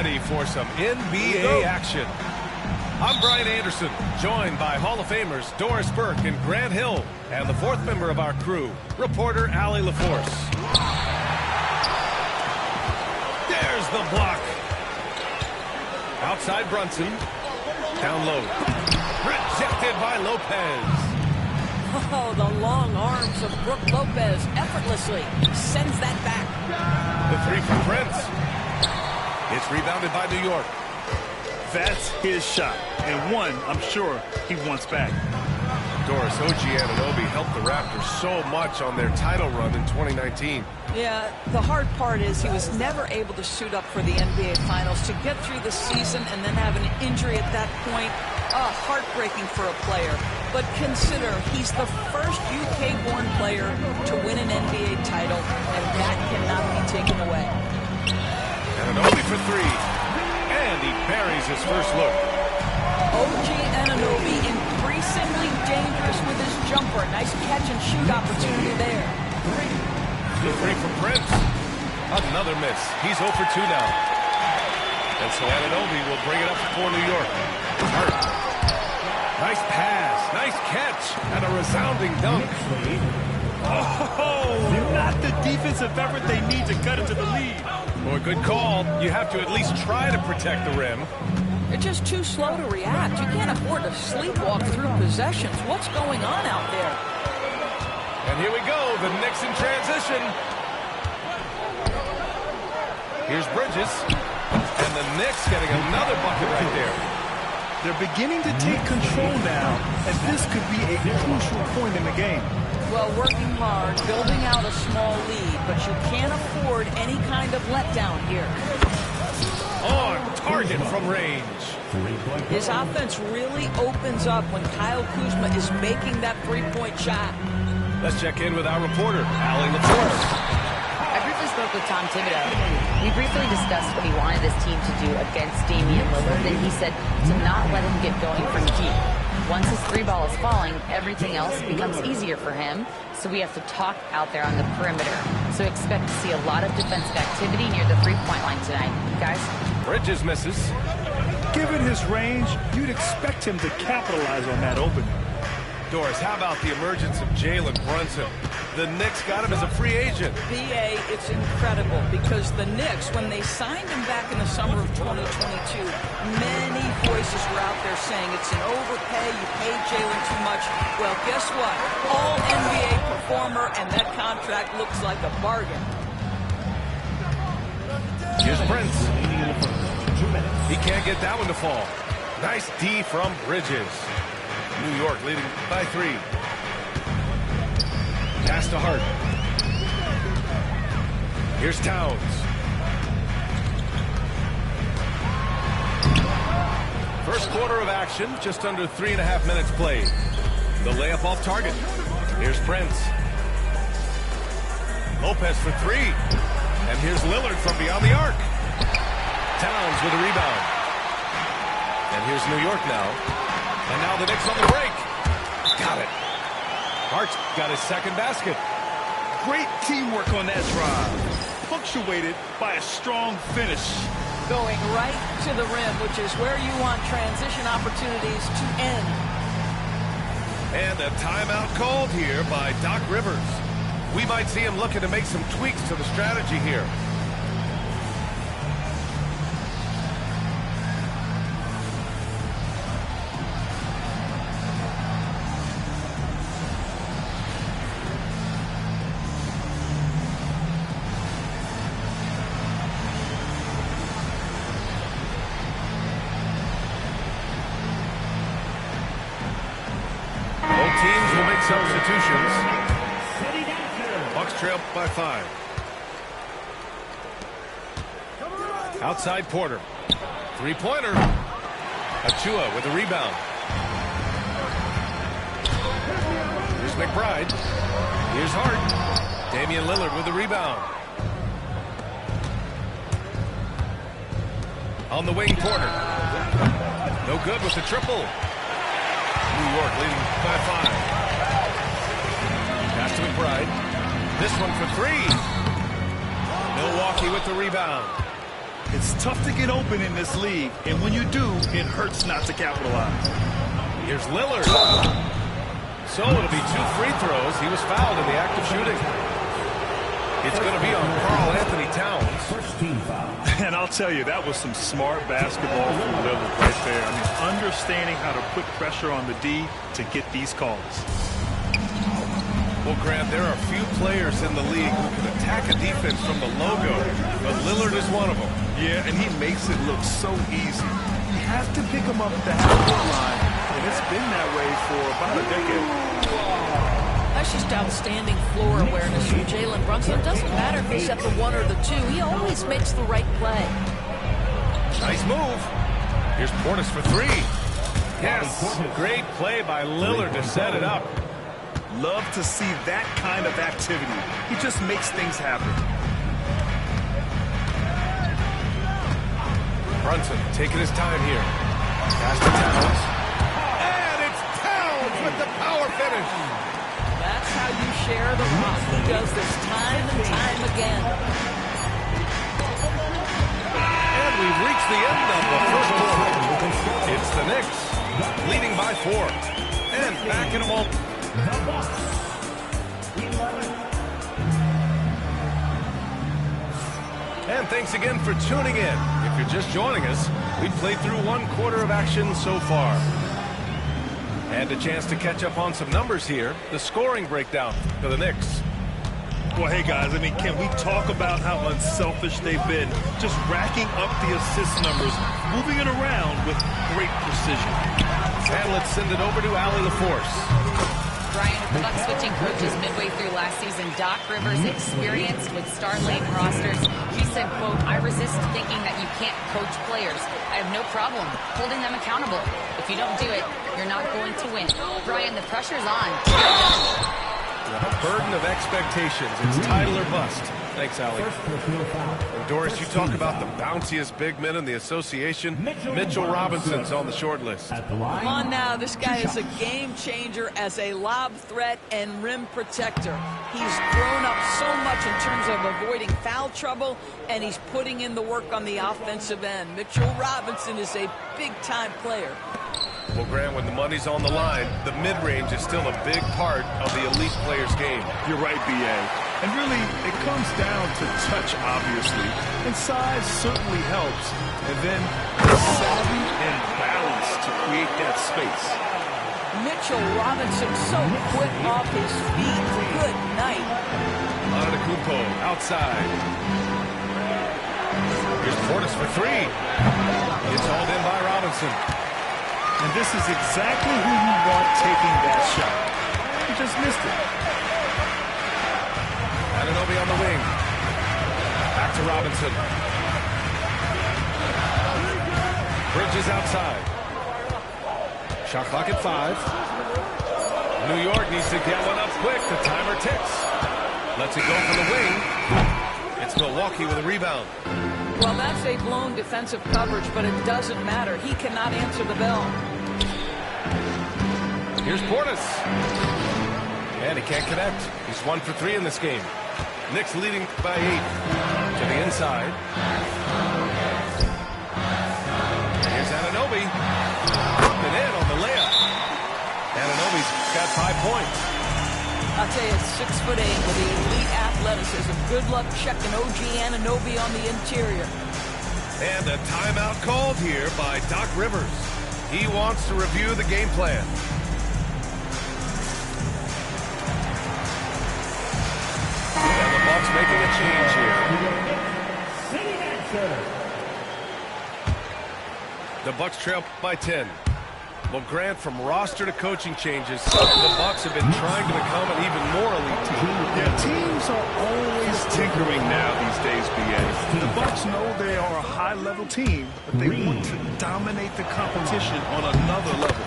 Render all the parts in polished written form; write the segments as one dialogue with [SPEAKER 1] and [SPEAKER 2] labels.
[SPEAKER 1] ready for some NBA action. I'm Brian Anderson, joined by Hall of Famers Doris Burke and Grant Hill, and the fourth member of our crew, reporter Allie LaForce. There's the block. Outside Brunson. Down low. Rejected by Lopez.
[SPEAKER 2] Oh, the long arms of Brook Lopez effortlessly sends that back.
[SPEAKER 1] The three from Prince. It's rebounded by New York.
[SPEAKER 3] That's his shot, and one I'm sure he wants back.
[SPEAKER 1] Doris, OG Anunoby helped the Raptors so much on their title run in 2019.
[SPEAKER 2] Yeah, the hard part is he was never able to suit up for the NBA Finals. To get through the season and then have an injury at that point, heartbreaking for a player. But consider, he's the first UK-born player to win an NBA title, and that cannot be taken away.
[SPEAKER 1] Anunoby for three, and he buries his first look.
[SPEAKER 2] OG Anunoby increasingly dangerous with his jumper. Nice catch and shoot opportunity there.
[SPEAKER 1] The three from Prince. Another miss. He's 0 for 2 now. And so Anunoby will bring it up for New York. Hurt. Nice pass. Nice catch. And a resounding dunk.
[SPEAKER 3] Oh, not the defensive effort they need to cut into the lead.
[SPEAKER 1] Boy, good call. You have to at least try to protect the rim.
[SPEAKER 2] They're just too slow to react. You can't afford to sleepwalk through possessions. What's going on out there?
[SPEAKER 1] And here we go, the Knicks in transition. Here's Bridges. And the Knicks getting another bucket right there.
[SPEAKER 3] They're beginning to take control now, and this could be a crucial point in the game.
[SPEAKER 2] Well, working hard, building out a small lead, but you can't afford any kind of letdown here.
[SPEAKER 1] On target from range.
[SPEAKER 2] His offense really opens up when Kyle Kuzma is making that three-point shot.
[SPEAKER 1] Let's check in with our reporter, Allie LaForce.
[SPEAKER 4] I briefly spoke with Tom Thibodeau. We briefly discussed what he wanted his team to do against Damian Lillard, and he said to not let him get going from deep. Once his three ball is falling, everything else becomes easier for him, so we have to talk out there on the perimeter. So expect to see a lot of defensive activity near the three-point line tonight. Guys?
[SPEAKER 1] Bridges misses.
[SPEAKER 3] Given his range, you'd expect him to capitalize on that opening.
[SPEAKER 1] Doris, how about the emergence of Jalen Brunson? The Knicks got him as a free agent.
[SPEAKER 2] B.A., it's incredible because the Knicks, when they signed him back in the summer of 2022, many voices were out there saying it's an overpay, you paid Jalen too much. Well, guess what? All-NBA performer, and that contract looks like a bargain.
[SPEAKER 1] Here's Prince. He can't get that one to fall. Nice D from Bridges. New York leading by 3. Pass to Hart. Here's Towns. First quarter of action, just under 3.5 minutes played. The layup off target. Here's Prince. Lopez for 3. And here's Lillard from beyond the arc. Towns with a rebound. And here's New York now. And now the Knicks on the break. Got it. Hart's got his second basket.
[SPEAKER 3] Great teamwork on that drive. Punctuated by a strong finish.
[SPEAKER 2] Going right to the rim, which is where you want transition opportunities to end.
[SPEAKER 1] And a timeout called here by Doc Rivers. We might see him looking to make some tweaks to the strategy here. Teams will make substitutions. Bucks trail by 5. Outside Porter. Three-pointer. Achua with a rebound. Here's McBride. Here's Hart. Damian Lillard with the rebound. On the wing, Porter. No good with the triple. New York leading by 5. Pass to McBride. This one for 3. Milwaukee with the rebound.
[SPEAKER 3] It's tough to get open in this league, and when you do, it hurts not to capitalize.
[SPEAKER 1] Here's Lillard. So it'll be 2 free throws. He was fouled in the act of shooting. It's going to be on Karl Anthony Towns.
[SPEAKER 5] First team foul.
[SPEAKER 3] And I'll tell you, that was some smart basketball from Lillard right there. I mean, understanding how to put pressure on the D to get these calls.
[SPEAKER 1] Well, Grant, there are few players in the league who can attack a defense from the logo, but Lillard is one of them.
[SPEAKER 3] Yeah, and he makes it look so easy. You have to pick him up at the half-court line, and it's been that way for about a decade.
[SPEAKER 2] That's just outstanding floor awareness from Jalen Brunson. It doesn't matter if he's at the 1 or the 2. He always makes the right play.
[SPEAKER 1] Nice move. Here's Portis for 3. Yes, great play by Lillard to set it up.
[SPEAKER 3] Love to see that kind of activity. He just makes things happen.
[SPEAKER 1] Brunson taking his time here. Pass to Towns. And it's Towns with the power finish.
[SPEAKER 2] That's how you share the rock. He does this time and time again.
[SPEAKER 1] And we've reached the end of the first quarter. It's the Knicks leading by 4. And back in a moment. And thanks again for tuning in. If you're just joining us, we've played through 1 quarter of action so far. And a chance to catch up on some numbers here. The scoring breakdown for the Knicks.
[SPEAKER 3] Well, hey, guys, I mean, can we talk about how unselfish they've been? Just racking up the assist numbers, moving it around with great precision.
[SPEAKER 1] And let's send it over to Allie LaForce.
[SPEAKER 4] Brian, with the Bucks switching coaches midway through last season, Doc Rivers, experienced with star laden rosters, he said, quote, "I resist thinking that you can't coach players. I have no problem holding them accountable. If you don't do it, you're not going to win." Brian, the pressure's on.
[SPEAKER 1] A burden of expectations. It's Tyler bust. Thanks, Allie. And Doris, you talk about the bounciest big men in the association. Mitchell Robinson's on the short list.
[SPEAKER 2] Come on now, this guy is a game changer as a lob threat and rim protector. He's grown up so much in terms of avoiding foul trouble, and he's putting in the work on the offensive end. Mitchell Robinson is a big-time player.
[SPEAKER 1] Well, Grant, when the money's on the line, the mid-range is still a big part of the elite player's game.
[SPEAKER 3] You're right, B.A. And really, it comes down to touch, obviously. And size certainly helps. And then savvy and balance to create that space.
[SPEAKER 2] Mitchell Robinson so quick off his feet. Good night.
[SPEAKER 1] Antetokounmpo outside. Here's Portis for 3. It's hauled in by Robinson.
[SPEAKER 3] And this is exactly who you want taking that shot. He just missed it.
[SPEAKER 1] Anunoby on the wing. Back to Robinson. Bridges outside. Shot clock at 5. New York needs to get one up quick. The timer ticks. Lets it go from the wing. It's Milwaukee with a rebound.
[SPEAKER 2] Well, that's a blown defensive coverage, but it doesn't matter. He cannot answer the bell.
[SPEAKER 1] Here's Portis. And he can't connect. He's 1 for 3 in this game. Knicks leading by 8. To the inside. Here's Anunoby. And in on the layup. Anunoby's got 5 points.
[SPEAKER 2] I'll tell you, it's 6'8" with the elite athleticism. Good luck checking OG Anunoby on the interior.
[SPEAKER 1] And a timeout called here by Doc Rivers. He wants to review the game plan. And the Bucks making a change here. The Bucks trail by 10. Well, Grant, from roster to coaching changes, the Bucks have been trying to become an even more elite team.
[SPEAKER 3] Yeah, teams are always tinkering now these days, B.A. The Bucks know they are a high-level team, but they want to dominate the competition on another level.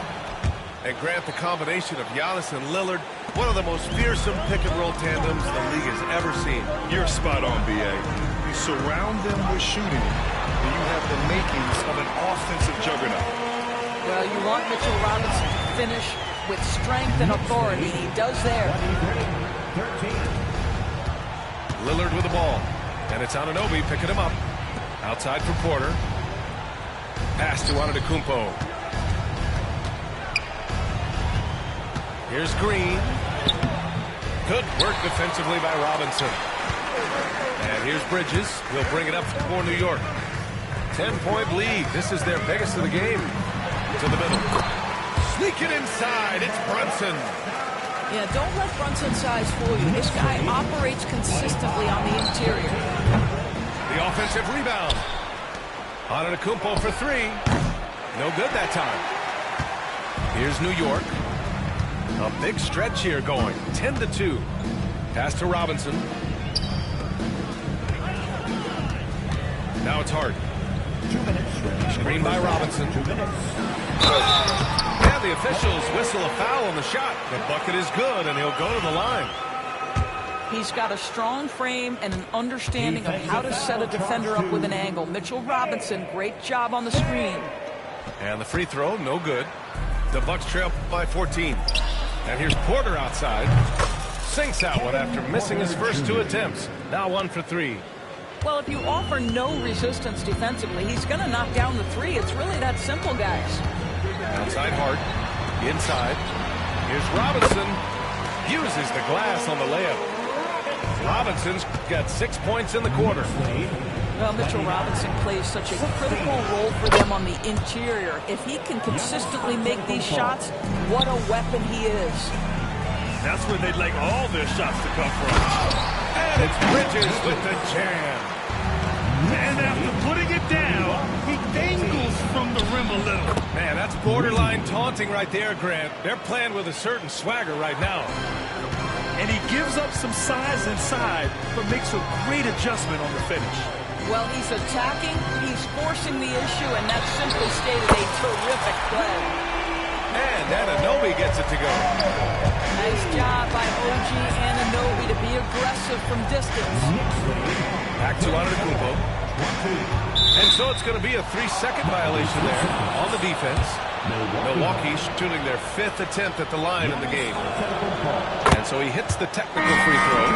[SPEAKER 1] And Grant, the combination of Giannis and Lillard, one of the most fearsome pick-and-roll tandems the league has ever seen.
[SPEAKER 3] You're spot on, B.A. You surround them with shooting, and you have the makings of an offensive juggernaut.
[SPEAKER 2] Well, you want Mitchell Robinson to finish with strength and authority. He does there.
[SPEAKER 1] Lillard with the ball. And it's Anunoby picking him up. Outside for Porter. Pass to Antetokounmpo. Here's Green. Good work defensively by Robinson. And here's Bridges. He'll bring it up for New York. 10-point lead. This is their biggest of the game. To the middle. Sneak it inside. It's Brunson.
[SPEAKER 2] Yeah, don't let Brunson's size fool you. This guy operates consistently on the interior.
[SPEAKER 1] The offensive rebound. Antetokounmpo for three. No good that time. Here's New York. A big stretch here going. 10-2. Pass to Robinson. Now it's Hart.
[SPEAKER 5] 2 minutes.
[SPEAKER 1] Screen by Robinson. Yeah, the officials whistle a foul on the shot. The bucket is good, and he'll go to the line.
[SPEAKER 2] He's got a strong frame and an understanding of how to set a defender up with an angle. Mitchell Robinson, great job on the screen.
[SPEAKER 1] And the free throw, no good. The Bucks trail by 14. And here's Porter outside. Sinks that one after missing his first 2 attempts. Now 1 for 3.
[SPEAKER 2] Well, if you offer no resistance defensively, he's going to knock down the 3. It's really that simple, guys.
[SPEAKER 1] Outside Hart. Inside. Here's Robinson. Uses the glass on the layup. Robinson's got 6 points in the quarter.
[SPEAKER 2] Well, Mitchell Robinson plays such a critical role for them on the interior. If he can consistently make these shots, what a weapon he is.
[SPEAKER 3] That's where they'd like all their shots to come from.
[SPEAKER 1] And it's Bridges with the jam.
[SPEAKER 3] And after putting it down, he dangles from the rim a little.
[SPEAKER 1] Man, that's borderline taunting right there, Grant. They're playing with a certain swagger right now.
[SPEAKER 3] And he gives up some size inside, but makes a great adjustment on the finish.
[SPEAKER 2] Well, he's attacking, he's forcing the issue, and that simply stated a terrific play.
[SPEAKER 1] And Anunoby gets it to go.
[SPEAKER 2] Nice job by OG Anunoby to be aggressive from distance.
[SPEAKER 1] Back to Antetokounmpo. And so it's going to be a 3-second violation there on the defense. Milwaukee shooting their 5th attempt at the line in the game. And so he hits the technical free throw.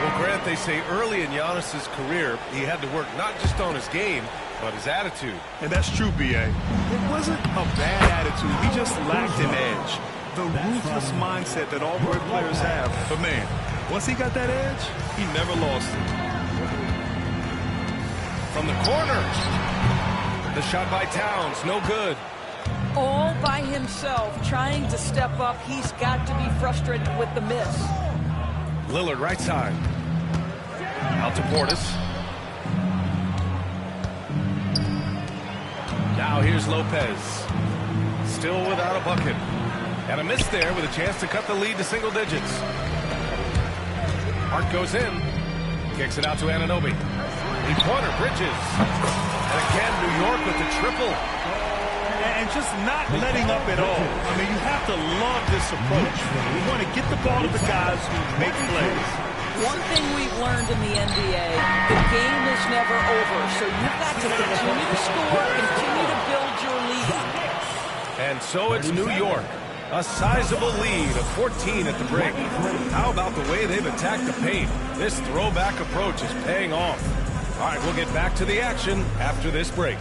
[SPEAKER 1] Well, Grant, they say early in Giannis's career, he had to work not just on his game, but his attitude.
[SPEAKER 3] And that's true, B.A. It wasn't a bad attitude. He just lacked an edge. The ruthless mindset that all great players have. But, man, once he got that edge, he never lost it.
[SPEAKER 1] From the corner. The shot by Towns, no good.
[SPEAKER 2] All by himself, trying to step up. He's got to be frustrated with the miss.
[SPEAKER 1] Lillard right side. Out to Portis. Now here's Lopez. Still without a bucket. And a miss there with a chance to cut the lead to single digits. Hart goes in. Kicks it out to Anunoby. Three-pointer, Bridges. And again, New York with the triple.
[SPEAKER 3] And just not letting up at all. I mean, you have to love this approach. You want to get the ball to the guys who make plays.
[SPEAKER 2] One thing we've learned in the NBA, the game is never over. So you've got to continue to score, continue to build your lead.
[SPEAKER 1] And so it's New York. A sizable lead of 14 at the break. How about the way they've attacked the paint? This throwback approach is paying off. All right, we'll get back to the action after this break.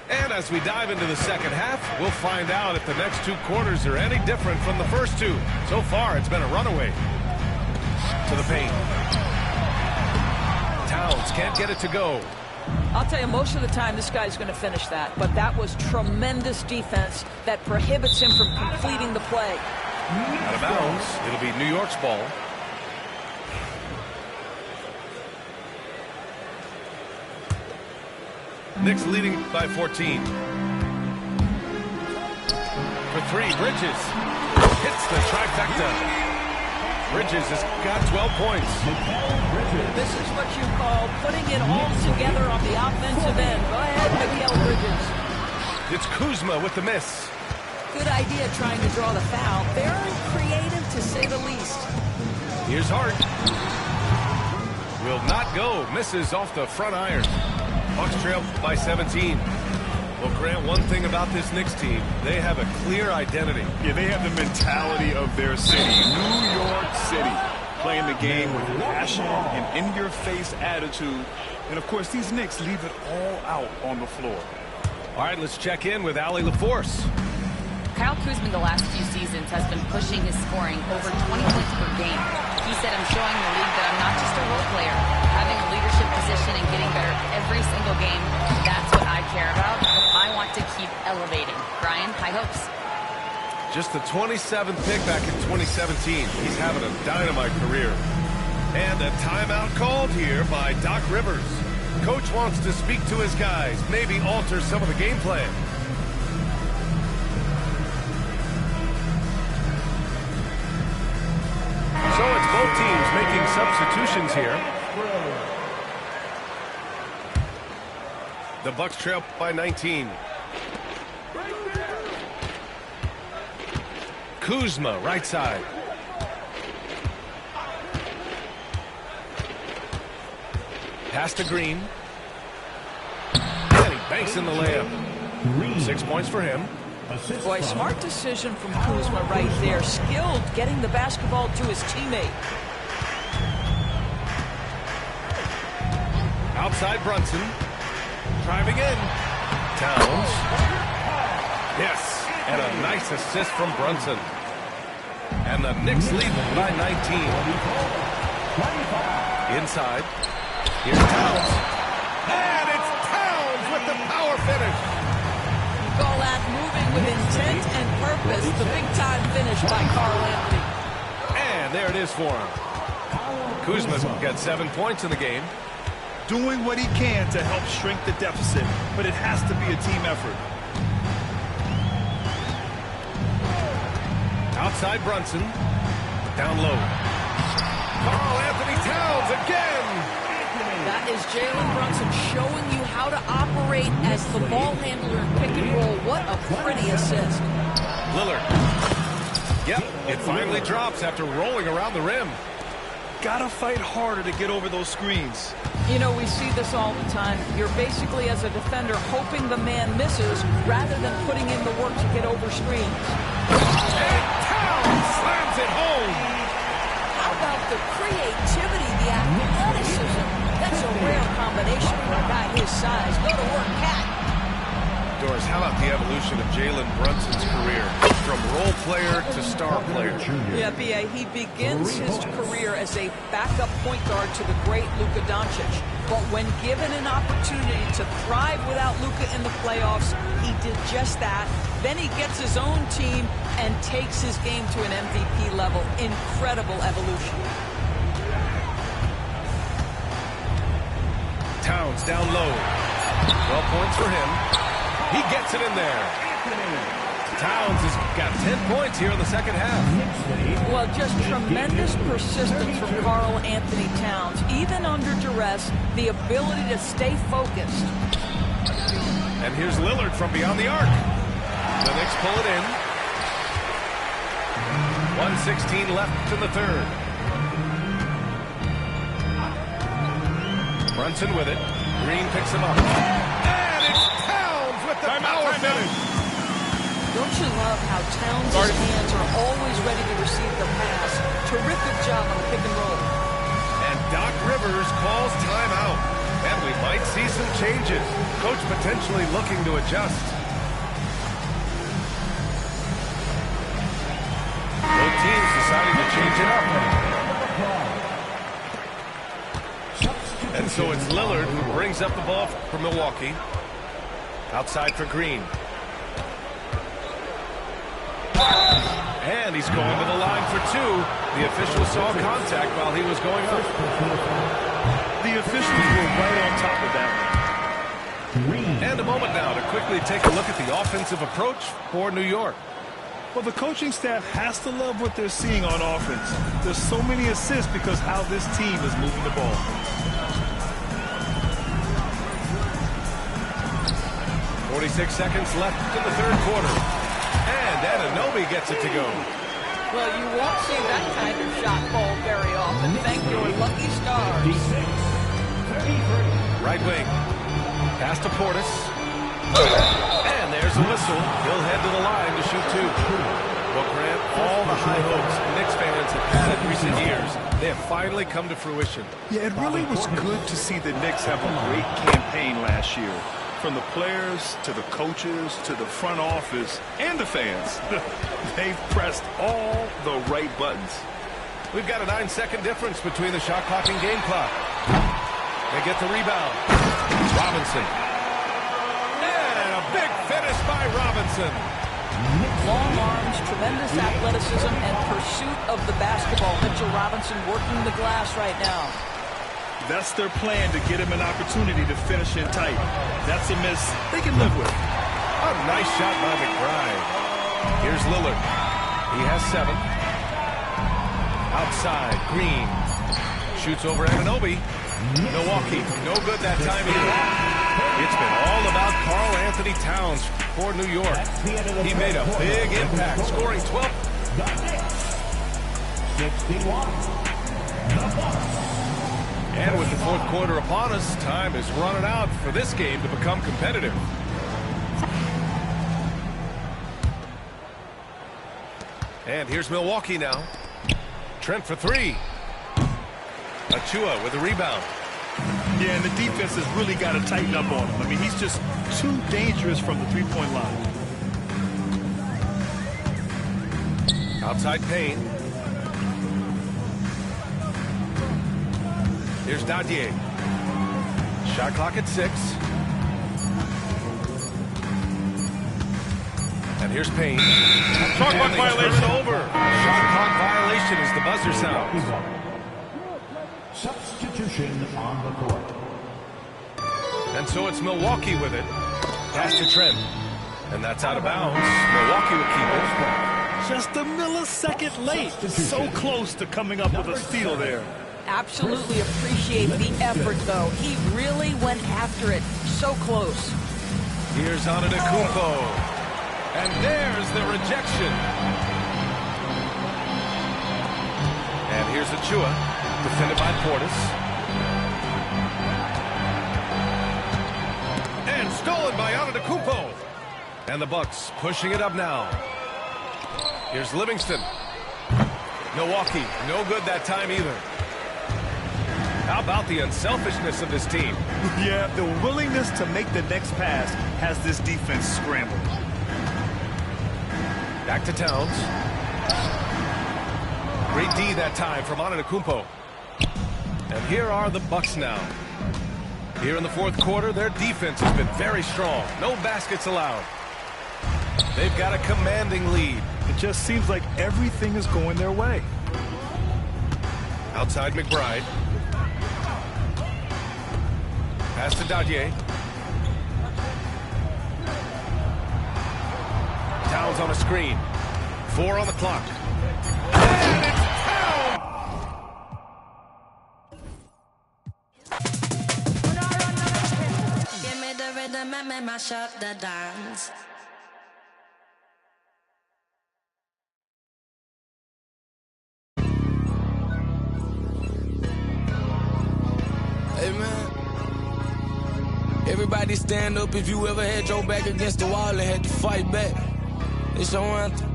[SPEAKER 1] And as we dive into the second half, we'll find out if the next 2 quarters are any different from the first 2. So far, it's been a runaway. To the paint. Towns can't get it to go.
[SPEAKER 2] I'll tell you, most of the time, this guy's going to finish that. But that was tremendous defense that prohibits him from completing the play.
[SPEAKER 1] Out of bounds. It'll be New York's ball. Knicks leading by 14. For 3, Bridges hits the trifecta. Bridges has got 12 points.
[SPEAKER 2] This is what you call putting it all together on the offensive end. Go ahead, Mikal Bridges.
[SPEAKER 1] It's Kuzma with the miss.
[SPEAKER 2] Good idea trying to draw the foul. Very creative, to say the least.
[SPEAKER 1] Here's Hart. Will not go. Misses off the front iron. Bucks trail by 17. Well, Grant, one thing about this Knicks team, they have a clear identity.
[SPEAKER 3] Yeah, they have the mentality of their city. New York City. playing the game with passion and in-your-face attitude. And, of course, these Knicks leave it all out on the floor.
[SPEAKER 1] All right, let's check in with Allie LaForce.
[SPEAKER 4] Kyle Kuzma the last few seasons has been pushing his scoring over 20 points per game. He said, I'm showing the league that I'm not just a role player. Having a leadership position and getting better every single game, that's what I care about. I want to keep elevating. Brian, high hopes.
[SPEAKER 1] Just the 27th pick back in 2017. He's having a dynamite career. And a timeout called here by Doc Rivers. Coach wants to speak to his guys, maybe alter some of the game plan. So it's both teams making substitutions here. The Bucks trail by 19. Kuzma, right side. Pass to Green. And he banks in the layup. 6 points for him.
[SPEAKER 2] Boy, smart decision from Kuzma right there. Skilled getting the basketball to his teammate.
[SPEAKER 1] Outside Brunson. Driving in. Towns. Yes. And a nice assist from Brunson. And the Knicks lead by 19. Inside. Here's Towns. And it's Towns with the power finish.
[SPEAKER 2] You call that moving with intent and purpose. The big-time finish by Carl Anthony.
[SPEAKER 1] And there it is for him. Kuzma's got 7 points in the game.
[SPEAKER 3] Doing what he can to help shrink the deficit, but it has to be a team effort.
[SPEAKER 1] Outside Brunson. Down low. Carl Anthony Towns again.
[SPEAKER 2] That is Jalen Brunson showing you how to operate as the ball handler in pick and roll. What a pretty assist.
[SPEAKER 1] Lillard. Yep, it finally drops after rolling around the rim.
[SPEAKER 3] Gotta fight harder to get over those screens.
[SPEAKER 2] You know, we see this all the time. You're basically, as a defender, hoping the man misses rather than putting in the work to get over screens.
[SPEAKER 1] And Towns slams it home.
[SPEAKER 2] How about the creativity, the athleticism? That's a rare combination for a guy his size. Go to work, Cat.
[SPEAKER 1] Doris, how about the evolution of Jalen Brunson's career? From role player to star player.
[SPEAKER 2] Yeah, B.A., he begins his career as a backup point guard to the great Luka Doncic. But when given an opportunity to thrive without Luka in the playoffs, he did just that. Then he gets his own team and takes his game to an MVP level. Incredible evolution.
[SPEAKER 1] Towns down low. 12 points for him. He gets it in there. Towns has got 10 points here in the second half.
[SPEAKER 2] Well, just tremendous persistence from Carl Anthony Towns. Even under duress, the ability to stay focused.
[SPEAKER 1] And here's Lillard from beyond the arc. The Knicks pull it in. 1:16 left in the third. Brunson with it. Green picks him up. And it's Towns with the power finish.
[SPEAKER 2] Don't you love how Towns' hands are always ready to receive the pass? Terrific job on the pick and roll.
[SPEAKER 1] And Doc Rivers calls timeout. And we might see some changes. Coach potentially looking to adjust. Both teams deciding to change it up. And so it's Lillard who brings up the ball for Milwaukee. Outside for Green. And he's going to the line for two. The official saw contact while he was going up.
[SPEAKER 3] The officials were right on top of that one.
[SPEAKER 1] And a moment now to quickly take a look at the offensive approach for New York.
[SPEAKER 3] Well, the coaching staff has to love what they're seeing on offense. There's so many assists because how this team is moving the ball.
[SPEAKER 1] .46 seconds left in the third quarter. And Anunoby gets it to go.
[SPEAKER 2] Well, you won't see that kind of shot fall very often. Thank your lucky stars.
[SPEAKER 1] Right wing. Pass to Portis. And there's a whistle. He'll head to the line to shoot two. Well, Grant, all the high hopes Knicks fans have had in recent years, they have finally come to fruition.
[SPEAKER 3] Yeah, it really was good to see the Knicks have a great campaign last year. From the players to the coaches to the front office and the fans. They've pressed all the right buttons.
[SPEAKER 1] We've got a 9-second difference between the shot clock and game clock. They get the rebound. Robinson. And a big finish by Robinson.
[SPEAKER 2] Long arms, tremendous athleticism, and pursuit of the basketball. Mitchell Robinson working the glass right now.
[SPEAKER 3] That's their plan, to get him an opportunity to finish in tight. That's a miss they can live with.
[SPEAKER 1] A nice shot by McBride. Here's Lillard. He has 7. Outside, Green. Shoots over Anunoby. Milwaukee, no good that time either. It's been all about Karl Anthony Towns for New York. He made a big impact, scoring 12.
[SPEAKER 5] 61.
[SPEAKER 1] And with the fourth quarter upon us, time is running out for this game to become competitive. And here's Milwaukee now. Trent for 3. Achua with the rebound.
[SPEAKER 3] Yeah, and the defense has really got to tighten up on him. I mean, he's just too dangerous from the three-point line.
[SPEAKER 1] Outside Payne. Here's Dadier. Shot clock at 6. And here's Payne.
[SPEAKER 3] Shot clock violation over.
[SPEAKER 1] Shot clock violation as the buzzer sounds.
[SPEAKER 5] Substitution on the court.
[SPEAKER 1] And so it's Milwaukee with it. Pass to Trent. And that's out of bounds. Milwaukee will keep it.
[SPEAKER 3] Just a millisecond late. So close to coming up with a steal there.
[SPEAKER 2] Absolutely appreciate the effort, though. He really went after it. So close.
[SPEAKER 1] Here's Antetokounmpo. And there's the rejection. And here's Achua, defended by Portis. And stolen by Antetokounmpo. And the Bucks pushing it up now. Here's Livingston. Milwaukee, no good that time either. How about the unselfishness of this team?
[SPEAKER 3] Yeah, the willingness to make the next pass has this defense scrambled.
[SPEAKER 1] Back to Towns. Great D that time from Antetokounmpo. And here are the Bucks now. Here in the fourth quarter, their defense has been very strong. No baskets allowed. They've got a commanding lead.
[SPEAKER 3] It just seems like everything is going their way.
[SPEAKER 1] Outside McBride. Pass to Dadier. Towns on a screen. 4 on the clock. And it's Towns!
[SPEAKER 6] Give me the rhythm and me mash up the dance.
[SPEAKER 7] Hey man, everybody stand up if you ever had your back against the wall and had to fight back. It's your anthem.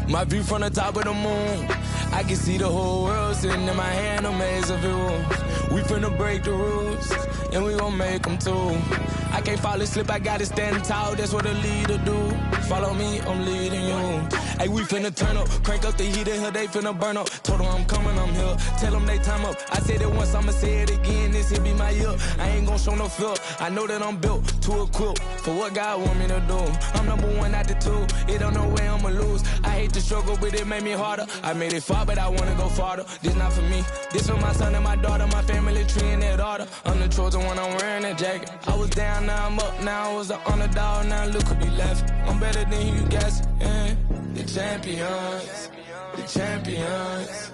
[SPEAKER 7] My view from the top of the moon, I can see the whole world sitting in my hand, a maze of rules. We finna break the rules, and we gon' make them too. I can't fall asleep, I gotta stand tall, that's what a leader do. Follow me, I'm leading you. Hey, we finna turn up, crank up the heat in here, they finna burn up. Told them I'm coming, I'm here, tell them they time up. I said it once, I'ma say it again, this here be my year. I ain't gon' show no fear, I know that I'm built to equip for what God want me to do. I'm number 1 out the 2, it don't know where I'ma lose. I hate the struggle, but it made me harder. I made it far, but I wanna go farther. This not for me, this for my son and my daughter, my family tree and their daughter. I'm the chosen one, I'm wearing that jacket. I was down, now I'm up, now I was the underdog, now look who be left. I'm better than you guys, yeah. The champions, the champions.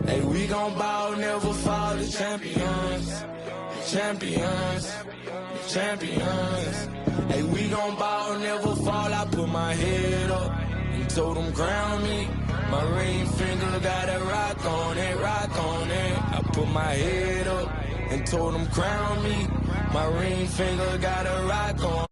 [SPEAKER 7] Hey, we gon' ball, never fall, the champions. The champions, the champions. Hey, we gon' ball, never fall, I put my head up and told them crown me. My ring finger got a rock on it, rock on it. I put my head up and told them crown me. My ring finger got a rock on